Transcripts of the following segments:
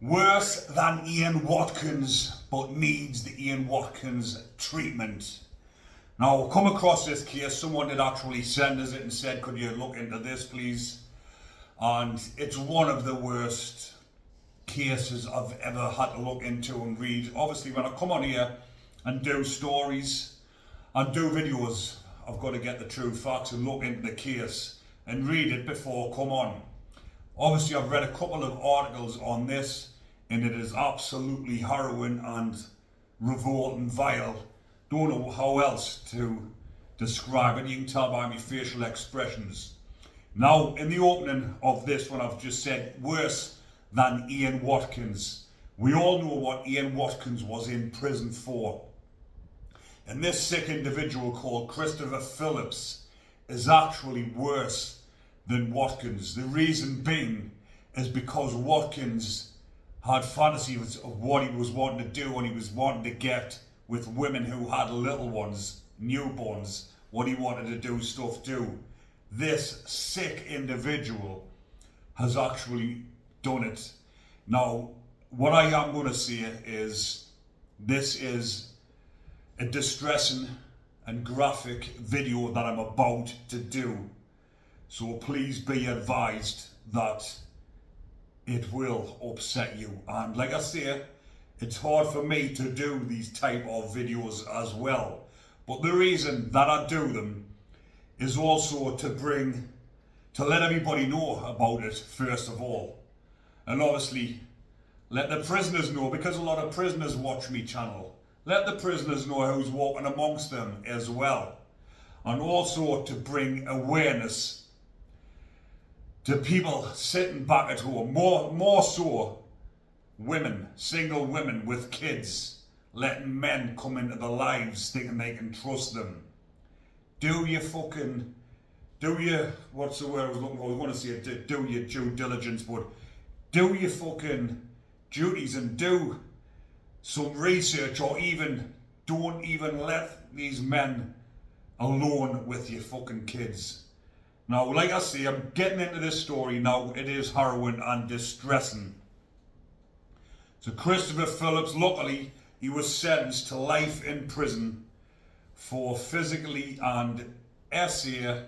Worse than Ian Watkins, but needs the Ian Watkins treatment. Now, come across this case, someone did actually send us it and said, could you look into this, please? And it's one of the worst cases I've ever had to look into and read. Obviously, when I come on here and do stories and do videos, I've got to get the true facts and look into the case and read it before I come on. Obviously, I've read a couple of articles on this, and it is absolutely harrowing and revolting, vile. Don't know how else to describe it. You can tell by my facial expressions. Now, in the opening of this one, I've just said worse than Ian Watkins. We all know what Ian Watkins was in prison for. And this sick individual called Christopher Phillips is actually worse than Watkins. The reason being is because Watkins had fantasies of what he was wanting to do, and he was wanting to get with women who had little ones, newborns, what he wanted to do, stuff do. This sick individual has actually done it. Now, what I am going to say is this is a distressing and graphic video that I'm about to do. So please be advised that it will upset you. And like I say, it's hard for me to do these type of videos as well. But the reason that I do them is also to let everybody know about it first of all. And obviously, let the prisoners know, because a lot of prisoners watch me channel. Let the prisoners know who's walking amongst them as well. And also to bring awareness to people sitting back at home, more so women, single women with kids, letting men come into their lives thinking they can trust them. Do your, what's the word I was looking for? I was going to say do your due diligence, but do your fucking duties and do some research, or even don't even let these men alone with your fucking kids. Now, like I say, I'm getting into this story now. It is harrowing and distressing. So Christopher Phillips, luckily, he was sentenced to life in prison for physically and essay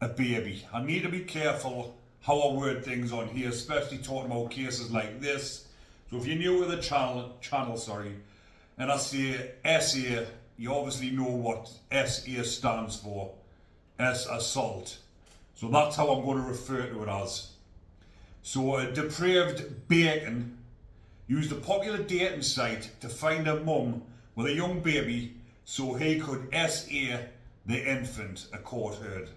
a baby. I need to be careful how I word things on here, especially talking about cases like this. So if you're new to the channel, and I say essay, you obviously know what SA stands for. S, assault. So that's how I'm going to refer to it as. So a depraved bacon used a popular dating site to find a mum with a young baby so he could SA the infant, a court heard.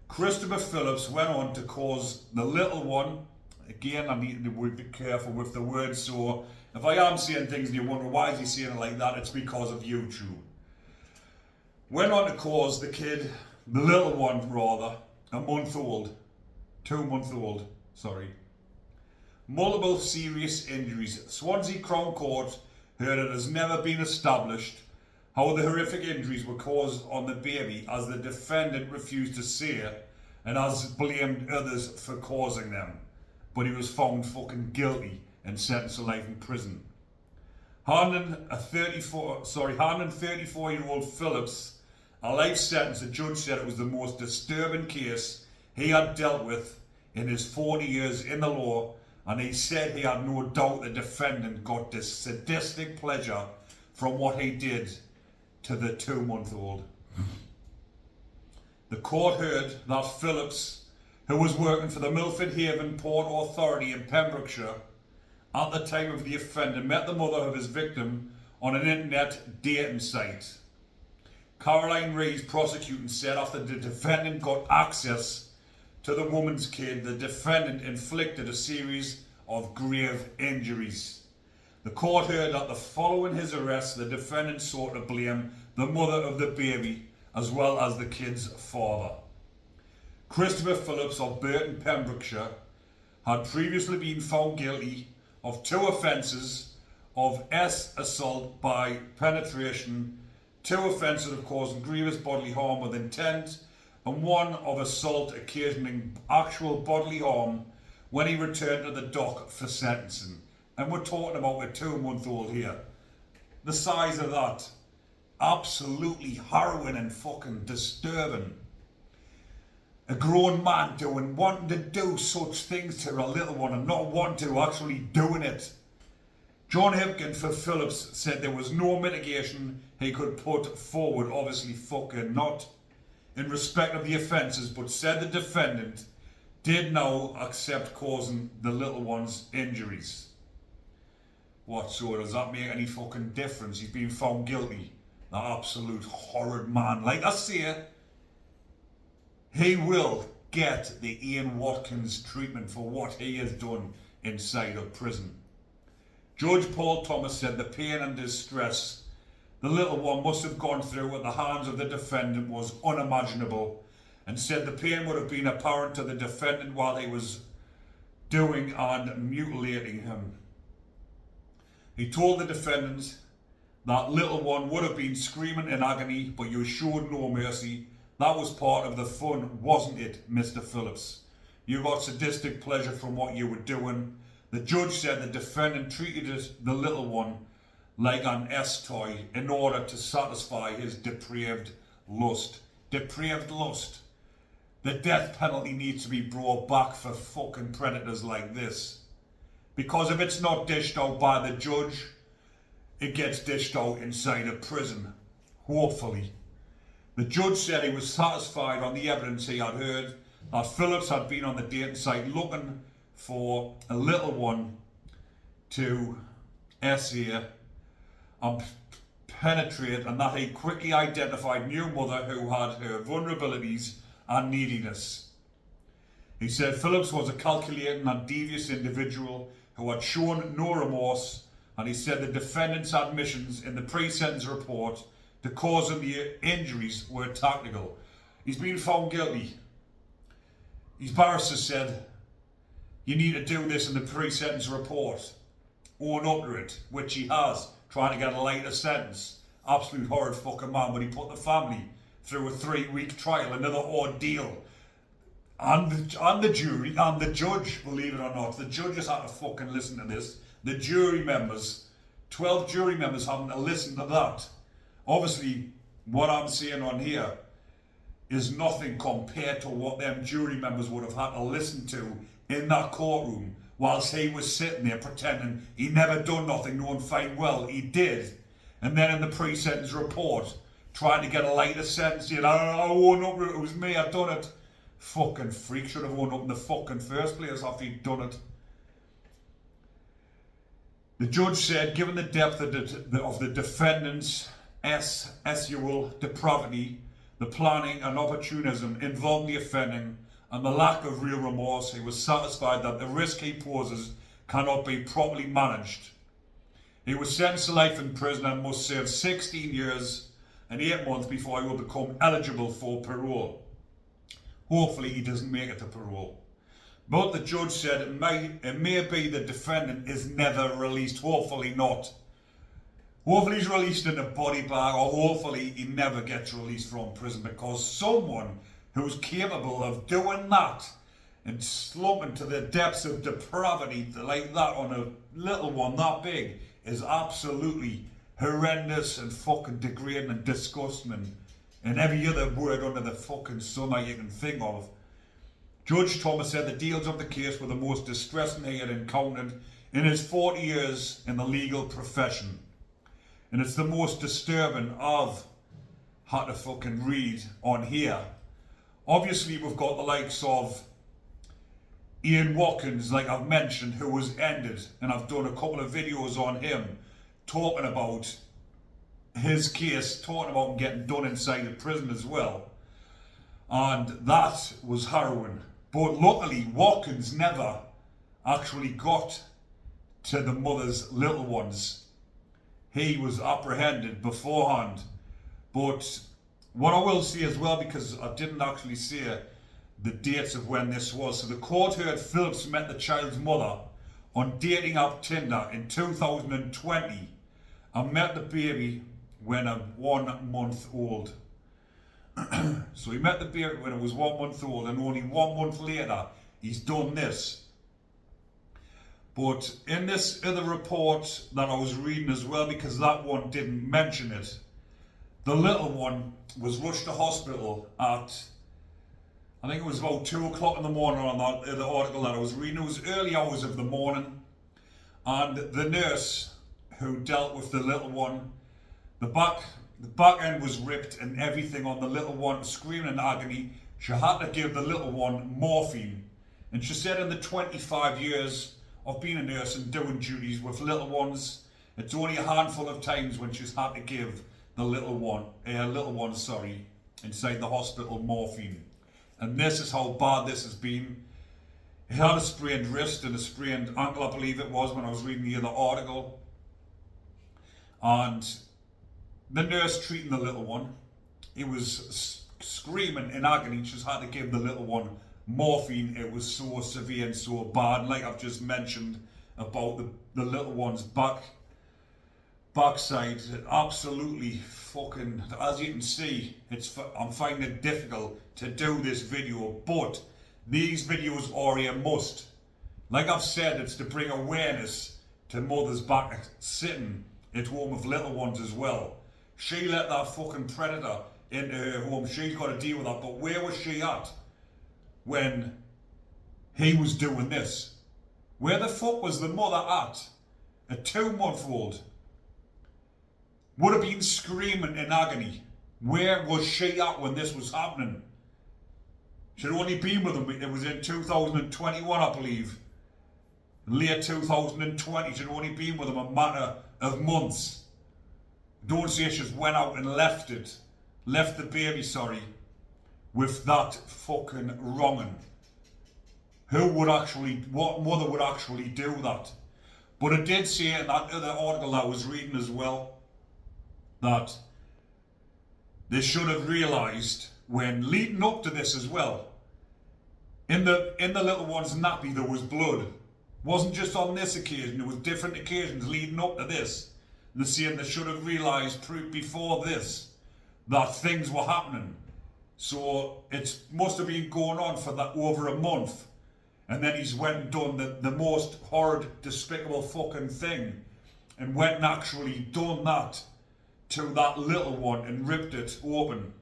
Christopher Phillips went on to cause the little one, again I need to be careful with the words, so if I am saying things and you wonder why is he saying it like that, it's because of YouTube. Went on to cause the kid, the little one rather, a 2-month-old, multiple serious injuries. Swansea Crown Court heard it has never been established how the horrific injuries were caused on the baby, as the defendant refused to say and has blamed others for causing them. But he was found fucking guilty and sentenced to life in prison. Handing 34-year-old Phillips a life sentence, the judge said it was the most disturbing case he had dealt with in his 40 years in the law, and he said he had no doubt the defendant got this sadistic pleasure from what he did to the 2-month-old. The court heard that Phillips, who was working for the Milford Haven Port Authority in Pembrokeshire at the time of the offender, met the mother of his victim on an internet dating site. Caroline Rees, prosecuting, said after the defendant got access to the woman's kid, the defendant inflicted a series of grave injuries. The court heard that following his arrest, the defendant sought to blame the mother of the baby as well as the kid's father. Christopher Phillips of Burton, Pembrokeshire, had previously been found guilty of 2 offences of assault by penetration, 2 offences of causing grievous bodily harm with intent, and 1 of assault occasioning actual bodily harm when he returned to the dock for sentencing. And we're talking about a 2-month-old here. The size of that. Absolutely harrowing and fucking disturbing. A grown man wanting to do such things to a little one and not wanting to actually doing it. John Hipkin for Phillips said there was no mitigation he could put forward, obviously fucking not, in respect of the offences, but said the defendant did now accept causing the little one's injuries. What, so does that make any fucking difference? He's been found guilty. The absolute horrid man. Like I say, he will get the Ian Watkins treatment for what he has done inside of prison. Judge Paul Thomas said the pain and distress the little one must have gone through at the hands of the defendant was unimaginable, and said the pain would have been apparent to the defendant while he was doing and mutilating him. He told the defendant that little one would have been screaming in agony, but you showed no mercy. That was part of the fun, wasn't it, Mr. Phillips? You got sadistic pleasure from what you were doing. The judge said the defendant treated the little one like an S-toy in order to satisfy his depraved lust. Depraved lust. The death penalty needs to be brought back for fucking predators like this. Because if it's not dished out by the judge, it gets dished out inside a prison. Hopefully. The judge said he was satisfied on the evidence he had heard that Phillips had been on the dating site looking for a little one to essay and penetrate, and that he quickly identified new mother who had her vulnerabilities and neediness. He said Phillips was a calculating and devious individual who had shown no remorse, and he said the defendant's admissions in the pre-sentence report to causing the injuries were tactical. He's been found guilty. His barrister said, you need to do this in the pre-sentence report. Own up to it, which he has, trying to get a lighter sentence. Absolute horrid fucking man, but he put the family through a 3-week trial, another ordeal. And the jury and the judge, believe it or not, the judges had to fucking listen to this. The jury members, 12 jury members having to listen to that. Obviously, what I'm saying on here is nothing compared to what them jury members would have had to listen to in that courtroom whilst he was sitting there pretending he never done nothing, knowing fine well he did. And then in the pre-sentence report, trying to get a lighter sentence, you know, I won't up, it was me, I done it. Fucking freak, should have won up in the fucking first place after he'd done it. The judge said, given the depth of the defendant's sexual depravity, the planning and opportunism involved in the offending, and the lack of real remorse, he was satisfied that the risk he poses cannot be properly managed. He was sentenced to life in prison and must serve 16 years and 8 months before he will become eligible for parole. Hopefully he doesn't make it to parole. But the judge said it may be the defendant is never released. Hopefully not. Hopefully he's released in a body bag, or hopefully he never gets released from prison, because someone who's capable of doing that and slumping to the depths of depravity like that on a little one that big is absolutely horrendous and fucking degrading and disgusting and every other word under the fucking sun that you can think of. Judge Thomas said the details of the case were the most distressing he had encountered in his 40 years in the legal profession. And it's the most disturbing I've had to fucking read on here. Obviously we've got the likes of Ian Watkins, like I've mentioned, who was ended, and I've done a couple of videos on him talking about his case, talking about him getting done inside the prison as well. And that was harrowing. But luckily Watkins never actually got to the mother's little ones. He was apprehended beforehand. But what I will say as well, because I didn't actually say the dates of when this was. So the court heard Phillips met the child's mother on dating app Tinder in 2020 and met the baby when 1 month old. So he met the baby when it was 1 month old, and only 1 month later he's done this. But in this other report that I was reading as well, because that one didn't mention it, the little one was rushed to hospital at, I think it was about 2 o'clock in the morning on that other article that I was reading. It was early hours of the morning, and the nurse who dealt with the little one, the back end was ripped and everything on the little one, screaming in agony. She had to give the little one morphine. And she said in the 25 years of being a nurse and doing duties with little ones, it's only a handful of times when she's had to give the little one inside the hospital morphine. And this is how bad this has been. He had a sprained wrist and a sprained ankle, I believe it was, when I was reading the other article. And the nurse treating the little one, he was screaming in agony. She just had to give the little one morphine. It was so severe and so bad. And like I've just mentioned about the little one's backside, absolutely fucking, as you can see, I'm finding it difficult to do this video, but these videos are a must. Like I've said, it's to bring awareness to mothers back sitting at home with little ones as well. She let that fucking predator into her home. She's got to deal with that. But where was she at when he was doing this? Where the fuck was the mother at? A 2-month-old would have been screaming in agony. Where was she at when this was happening? She'd only been with him. It was in 2021, I believe. Late 2020. She'd only been with him a matter of months. Don't say she just went out and left the baby, with that fucking wronging. What mother would actually do that? But it did say in that other article I was reading as well, that they should have realised when leading up to this as well, in the little one's nappy there was blood. It wasn't just on this occasion, there was different occasions leading up to this. They're saying they should have realised before this that things were happening. So it must have been going on for that over a month. And then he's went and done the most horrid, despicable fucking thing. And went and actually done that to that little one and ripped it open.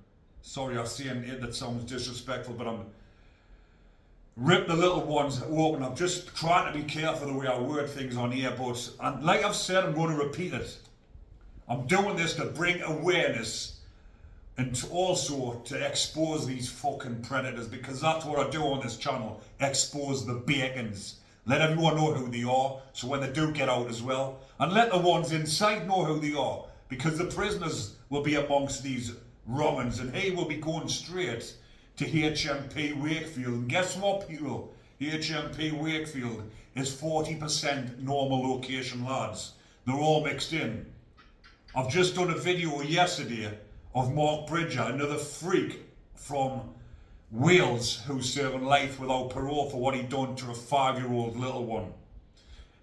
Sorry, I'm saying it, that sounds disrespectful, but ripped the little ones open. I'm just trying to be careful the way I word things on here, and like I've said, I'm going to repeat it. I'm doing this to bring awareness and also to expose these fucking predators, because that's what I do on this channel, expose the bacons. Let everyone know who they are, so when they do get out as well, and let the ones inside know who they are, because the prisoners will be amongst these wrong'uns, and he will be going straight to HMP Wakefield. And guess what, people? HMP Wakefield is 40% normal location lads. They're all mixed in. I've just done a video yesterday of Mark Bridger, another freak from Wales who's serving life without parole for what he'd done to a 5-year-old little one.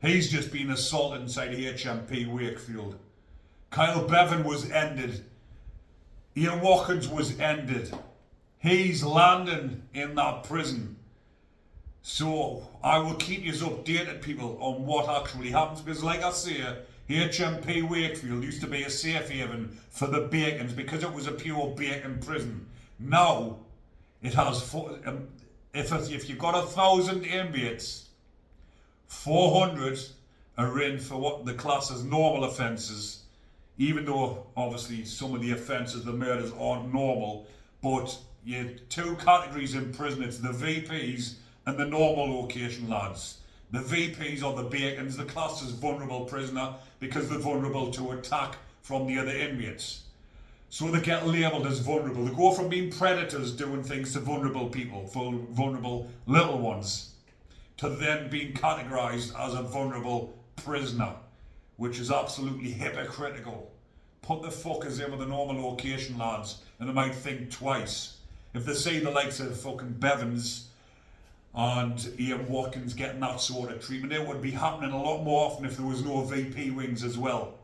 He's just been assaulted inside HMP Wakefield. Kyle Bevan was ended. Ian Watkins was ended. He's landing in that prison. So I will keep you updated, people, on what actually happens, because like I say, HMP Wakefield used to be a safe haven for the bacons because it was a pure bacon prison. Now it has, if you've got 1,000 inmates, 400 are in for what the class as normal offences, even though obviously some of the offences, the murders, aren't normal. But you have 2 categories in prison. It's the VPs and the normal location lads. The VPs are the bacons, the class as vulnerable prisoner because they're vulnerable to attack from the other inmates. So they get labelled as vulnerable. They go from being predators doing things to vulnerable people, vulnerable little ones, to then being categorised as a vulnerable prisoner, which is absolutely hypocritical. Put the fuckers in with the normal location lads and they might think twice. If they see the likes of fucking Bevans and Ian Watkins getting that sort of treatment, it would be happening a lot more often if there was no VP wings as well.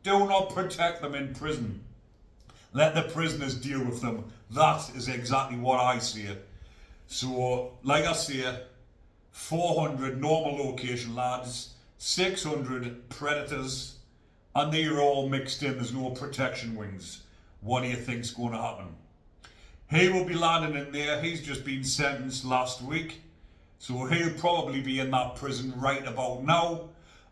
Do not protect them in prison. Let the prisoners deal with them. That is exactly what I see. So, like I say, 400 normal location lads 600 predators, and they're all mixed in. There's no protection wings. What do you think's going to happen? He will be landing in there. He's just been sentenced last week, so he'll probably be in that prison right about now.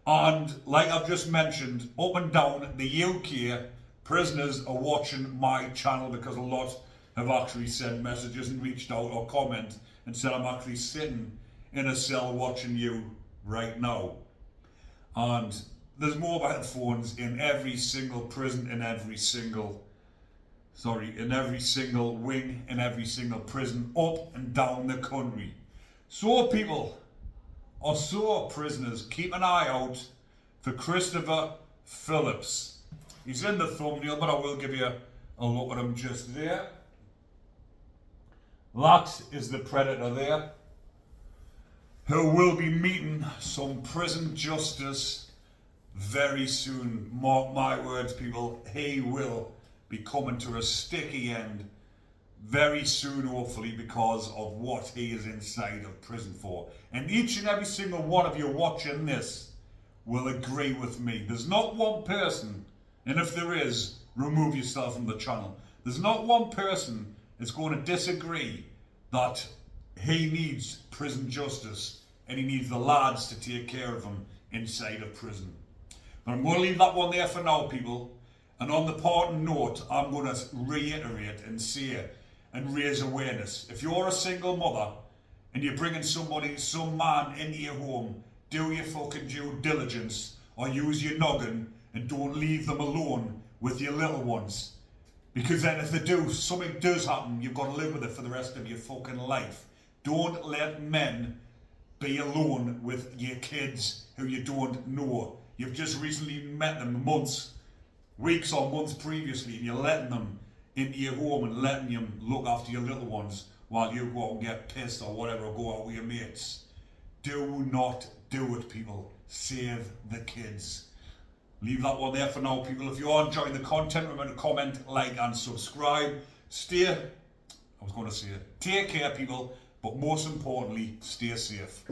And like I've just mentioned, up and down the UK, prisoners are watching my channel because a lot have actually sent messages and reached out or comment and said I'm actually sitting in a cell watching you right now. And there's mobile phones in every single prison, in every single wing, in every single prison up and down the country. So people, or so prisoners, keep an eye out for Christopher Phillips. He's in the thumbnail, but I will give you a look at him just there. That is the predator there, who will be meeting some prison justice very soon. Mark my words, people, he will be coming to a sticky end very soon, hopefully, because of what he is inside of prison for. And each and every single one of you watching this will agree with me. There's not one person, and if there is, remove yourself from the channel. There's not one person that's going to disagree that he needs prison justice and he needs the lads to take care of him inside of prison. But I'm going to leave that one there for now, people. And on the parting note, I'm going to reiterate and say and raise awareness. If you're a single mother and you're bringing some man into your home, do your fucking due diligence or use your noggin and don't leave them alone with your little ones. Because then if they do, something does happen, you've got to live with it for the rest of your fucking life. Don't let men be alone with your kids who you don't know. You've just recently met them weeks or months previously, and you're letting them into your home and letting them look after your little ones while you go out and get pissed or whatever, or go out with your mates. Do not do it, people. Save the kids. Leave that one there for now, people. If you are enjoying the content, remember to comment, like and subscribe. Take care, people, but most importantly, stay safe.